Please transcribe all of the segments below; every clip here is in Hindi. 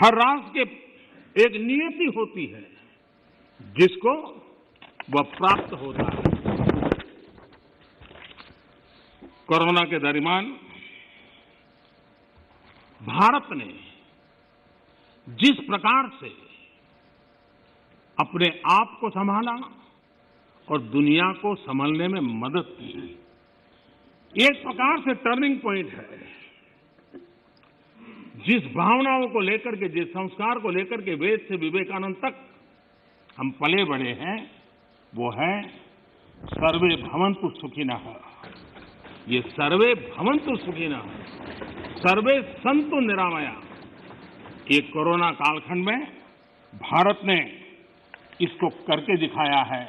हर राष्ट्र के एक नियति होती है जिसको वह प्राप्त होता है। कोरोना के दरमियान भारत ने जिस प्रकार से अपने आप को संभाला और दुनिया को संभालने में मदद की, एक प्रकार से टर्निंग पॉइंट है। जिस भावनाओं को लेकर के, जिस संस्कार को लेकर के वेद से विवेकानंद तक हम पले बढ़े हैं, वो है सर्वे भवन्तु सुखिनः। ये सर्वे भवन्तु सुखिनः, सर्वे सन्तु निरामया, ये कोरोना कालखंड में भारत ने इसको करके दिखाया है।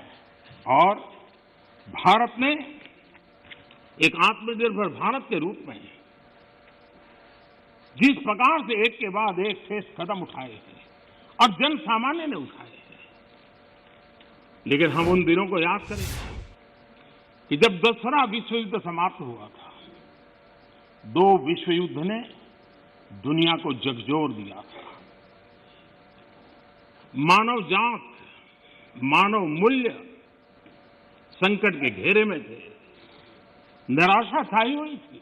और भारत ने एक आत्मनिर्भर भारत के रूप में जिस प्रकार से एक के बाद एक ठोस कदम उठाए हैं और जन सामान्य ने उठाए हैं, लेकिन हम उन दिनों को याद करें कि जब दूसरा विश्व युद्ध समाप्त हुआ था, दो विश्व युद्ध ने दुनिया को झकझोर दिया था। मानव जात, मानव मूल्य संकट के घेरे में थे, निराशा छाई हुई थी।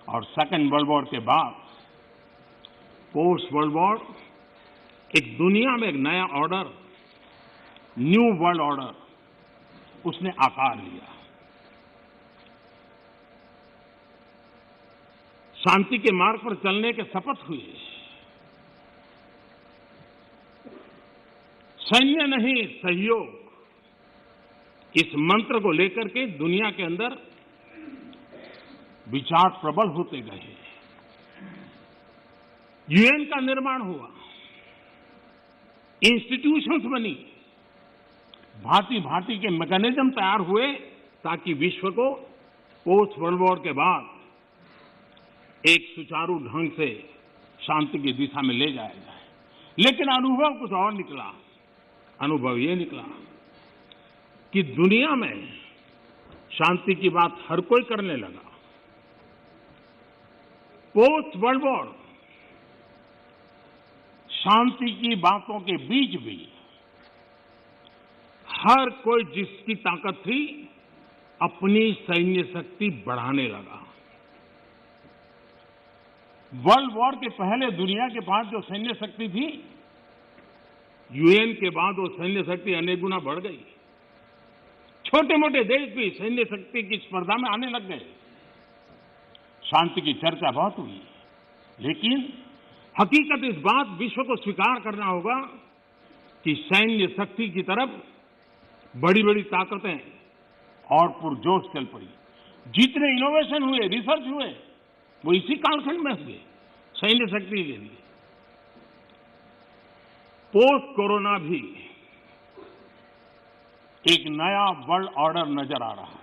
और सेकेंड वर्ल्ड वॉर के बाद पोस्ट वर्ल्ड वॉर एक दुनिया में एक नया ऑर्डर, न्यू वर्ल्ड ऑर्डर, उसने आकार लिया। शांति के मार्ग पर चलने के शपथ हुए। सैन्य नहीं, सहयोग, इस मंत्र को लेकर के दुनिया के अंदर विचार प्रबल होते गए। यूएन का निर्माण हुआ, इंस्टीट्यूशंस बनी, भांति भांति के मैकेनिज्म तैयार हुए ताकि विश्व को पोस्ट वर्ल्ड वॉर के बाद एक सुचारू ढंग से शांति की दिशा में ले जाया जाए। लेकिन अनुभव कुछ और निकला। अनुभव ये निकला कि दुनिया में शांति की बात हर कोई करने लगा। पोस्ट वर्ल्ड वॉर शांति की बातों के बीच भी हर कोई जिसकी ताकत थी अपनी सैन्य शक्ति बढ़ाने लगा। वर्ल्ड वॉर के पहले दुनिया के पास जो सैन्य शक्ति थी, यूएन के बाद वो सैन्य शक्ति अनेक गुना बढ़ गई। छोटे मोटे देश भी सैन्य शक्ति की स्पर्धा में आने लग गए। शांति की चर्चा बहुत हुई, लेकिन हकीकत इस बात विश्व को स्वीकार करना होगा कि सैन्य शक्ति की तरफ बड़ी बड़ी ताकतें और पुरजोश चल पड़ी। जितने इनोवेशन हुए, रिसर्च हुए, वो इसी कालखंड में हुए सैन्य शक्ति के लिए। पोस्ट कोरोना भी एक नया वर्ल्ड ऑर्डर नजर आ रहा है।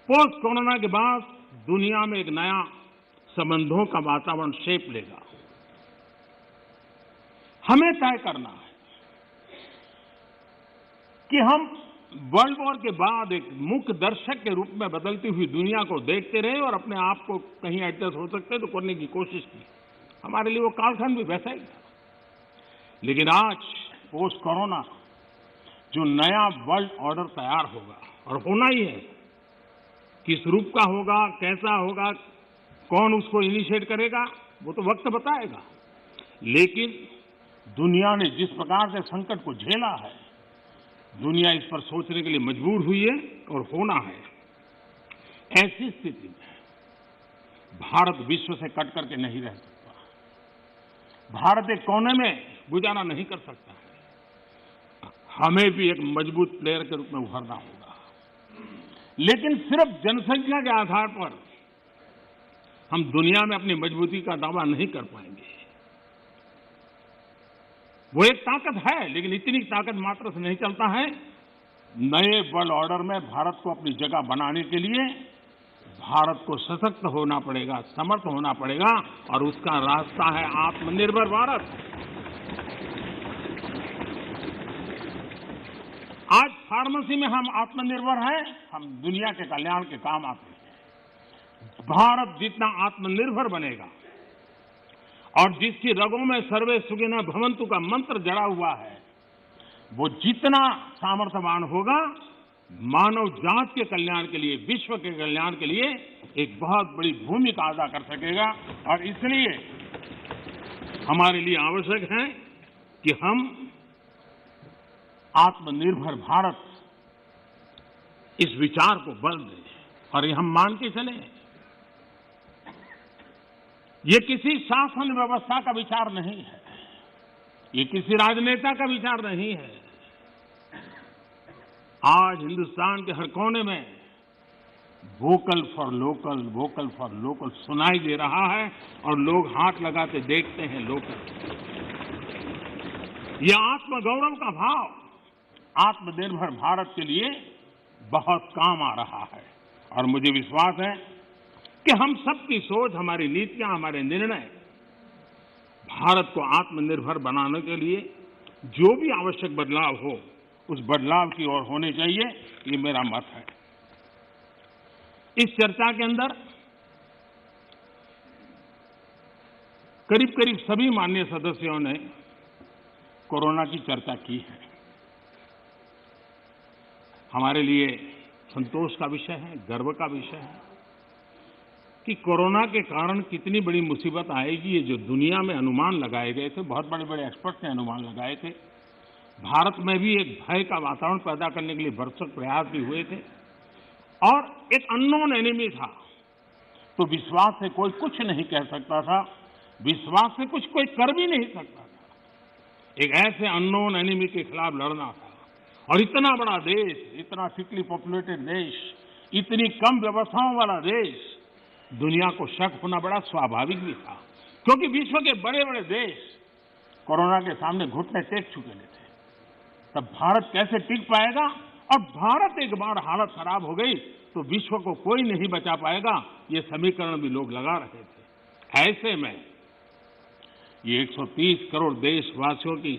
पोस्ट कोरोना के बाद दुनिया में एक नया संबंधों का वातावरण शेप लेगा। हमें तय करना है कि हम वर्ल्ड वॉर के बाद एक मुख्य दर्शक के रूप में बदलती हुई दुनिया को देखते रहे और अपने आप को कहीं एडजस्ट हो सकते तो करने की कोशिश की। हमारे लिए वो कालखंड भी वैसा ही था। लेकिन आज पोस्ट कोरोना जो नया वर्ल्ड ऑर्डर तैयार होगा, और होना ही है, किस रूप का होगा, कैसा होगा, कौन उसको इनिशिएट करेगा, वो तो वक्त बताएगा। लेकिन दुनिया ने जिस प्रकार से संकट को झेला है, दुनिया इस पर सोचने के लिए मजबूर हुई है और होना है। ऐसी स्थिति में भारत विश्व से कट करके नहीं रह सकता। भारत एक कोने में गुजारा नहीं कर सकता है। हमें भी एक मजबूत प्लेयर के रूप में उभरना होगा। लेकिन सिर्फ जनसंख्या के आधार पर हम दुनिया में अपनी मजबूती का दावा नहीं कर पाएंगे। वो एक ताकत है, लेकिन इतनी ताकत मात्र से नहीं चलता है। नए वर्ल्ड ऑर्डर में भारत को अपनी जगह बनाने के लिए भारत को सशक्त होना पड़ेगा, समर्थ होना पड़ेगा, और उसका रास्ता है आत्मनिर्भर भारत। आज फार्मेसी में हम आत्मनिर्भर हैं, हम दुनिया के कल्याण के काम आते हैं। भारत जितना आत्मनिर्भर बनेगा, और जिसकी रगों में सर्वे सुखिनः भवन्तु का मंत्र जड़ा हुआ है, वो जितना सामर्थ्यवान होगा, मानव जात के कल्याण के लिए, विश्व के कल्याण के लिए एक बहुत बड़ी भूमिका अदा कर सकेगा। और इसलिए हमारे लिए आवश्यक है कि हम आत्मनिर्भर भारत इस विचार को बल दें और ये हम मान के चलें। ये किसी शासन व्यवस्था का विचार नहीं है, ये किसी राजनेता का विचार नहीं है। आज हिंदुस्तान के हर कोने में वोकल फॉर लोकल सुनाई दे रहा है और लोग हाथ लगाते देखते हैं लोकल। ये आत्मगौरव का भाव आत्मनिर्भर भारत के लिए बहुत काम आ रहा है। और मुझे विश्वास है कि हम सबकी सोच, हमारी नीतियां, हमारे निर्णय भारत को आत्मनिर्भर बनाने के लिए जो भी आवश्यक बदलाव हो, उस बदलाव की ओर होने चाहिए, ये मेरा मत है। इस चर्चा के अंदर करीब करीब सभी माननीय सदस्यों ने कोरोना की चर्चा की है। हमारे लिए संतोष का विषय है, गर्व का विषय है कि कोरोना के कारण कितनी बड़ी मुसीबत आएगी। ये जो दुनिया में अनुमान लगाए गए थे, बहुत बड़े बड़े एक्सपर्ट ने अनुमान लगाए थे, भारत में भी एक भय का वातावरण पैदा करने के लिए भरसक प्रयास भी हुए थे। और एक अननोन एनिमी था, तो विश्वास से कोई कुछ नहीं कह सकता था, विश्वास से कुछ कोई कर भी नहीं सकता था। एक ऐसे अननोन एनिमी के खिलाफ लड़ना था। और इतना बड़ा देश, इतना थिकली पॉपुलेटेड देश, इतनी कम व्यवस्थाओं वाला देश, दुनिया को शक होना बड़ा स्वाभाविक भी था, क्योंकि विश्व के बड़े बड़े देश कोरोना के सामने घुटने टेक चुके थे। तब भारत कैसे टिक पाएगा? और भारत एक बार हालत खराब हो गई तो विश्व को कोई नहीं बचा पाएगा, ये समीकरण भी लोग लगा रहे थे। ऐसे में ये 130 करोड़ देशवासियों की